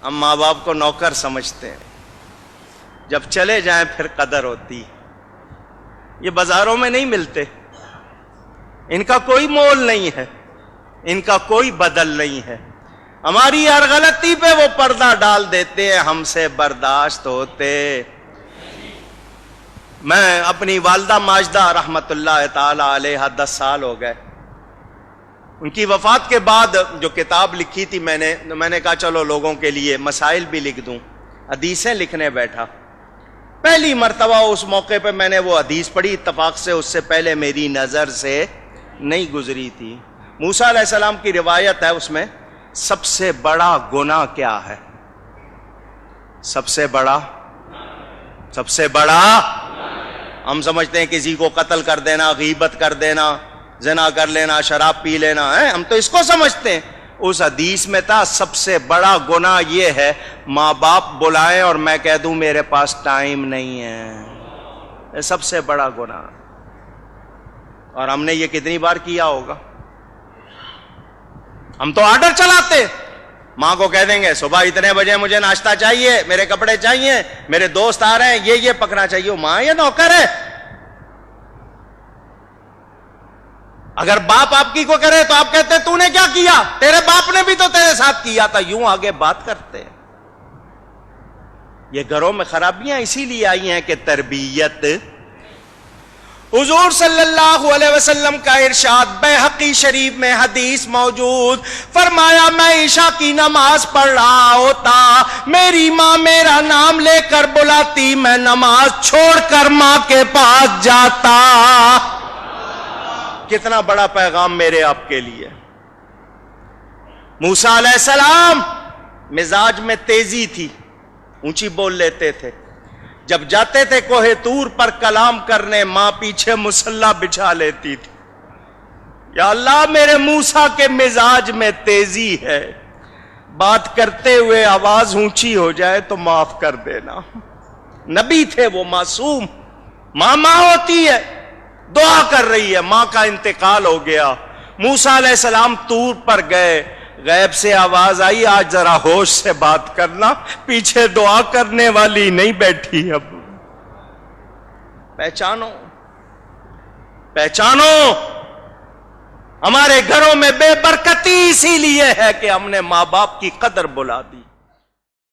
ہم ماں باپ کو نوکر سمجھتے ہیں، جب چلے جائیں پھر قدر ہوتی. یہ بازاروں میں نہیں ملتے، ان کا کوئی مول نہیں ہے، ان کا کوئی بدل نہیں ہے. ہماری ہر غلطی پہ وہ پردہ ڈال دیتے ہیں، ہم سے برداشت ہوتے. میں اپنی والدہ ماجدہ رحمت اللہ تعالی علیہ 10 سال ہو گئے. ان کی وفات کے بعد جو کتاب لکھی تھی میں نے کہا چلو لوگوں کے لیے مسائل بھی لکھ دوں. حدیثیں لکھنے بیٹھا. پہلی مرتبہ اس موقع پہ میں نے وہ حدیث پڑھی، اتفاق سے اس سے پہلے میری نظر سے نہیں گزری تھی. موسیٰ علیہ السلام کی روایت ہے، اس میں سب سے بڑا گناہ کیا ہے؟ سب سے بڑا ہم سمجھتے ہیں کسی کو قتل کر دینا، غیبت کر دینا، زنا کر لینا، شراب پی لینا ہے، ہم تو اس کو سمجھتے ہیں. اس حدیث میں تھا سب سے بڑا گناہ یہ ہے ماں باپ بلائیں اور میں کہہ دوں میرے پاس ٹائم نہیں ہے. یہ سب سے بڑا گناہ. اور ہم نے یہ کتنی بار کیا ہوگا؟ ہم تو آرڈر چلاتے، ماں کو کہہ دیں گے صبح اتنے بجے مجھے ناشتہ چاہیے، میرے کپڑے چاہیے، میرے دوست آ رہے ہیں، یہ پکنا چاہیے. ماں یہ نوکر ہے. اگر باپ آپ کی کو کرے تو آپ کہتے ہیں تو نے کیا کیا؟ تیرے باپ نے بھی تو تیرے ساتھ کیا تھا. یوں آگے بات کرتے ہیں. یہ گھروں میں خرابیاں اسی لیے آئی ہیں کہ تربیت. حضور صلی اللہ علیہ وسلم کا ارشاد بیہقی شریف میں حدیث موجود، فرمایا میں عشاء کی نماز پڑھ رہا ہوتا، میری ماں میرا نام لے کر بلاتی، میں نماز چھوڑ کر ماں کے پاس جاتا. کتنا بڑا پیغام میرے آپ کے لیے. موسیٰ علیہ السلام مزاج میں تیزی تھی، اونچی بول لیتے تھے. جب جاتے تھے کوہ طور پر کلام کرنے، ماں پیچھے مصلی بچھا لیتی تھی. یا اللہ میرے موسیٰ کے مزاج میں تیزی ہے، بات کرتے ہوئے آواز اونچی ہو جائے تو معاف کر دینا. نبی تھے وہ، معصوم. ماں ہوتی ہے، دعا کر رہی ہے، ماں کا انتقال ہو گیا. موسیٰ علیہ السلام طور پر گئے، غیب سے آواز آئی آج ذرا ہوش سے بات کرنا، پیچھے دعا کرنے والی نہیں بیٹھی. اب پہچانو ہمارے گھروں میں بے برکتی اسی لیے ہے کہ ہم نے ماں باپ کی قدر بلا دی.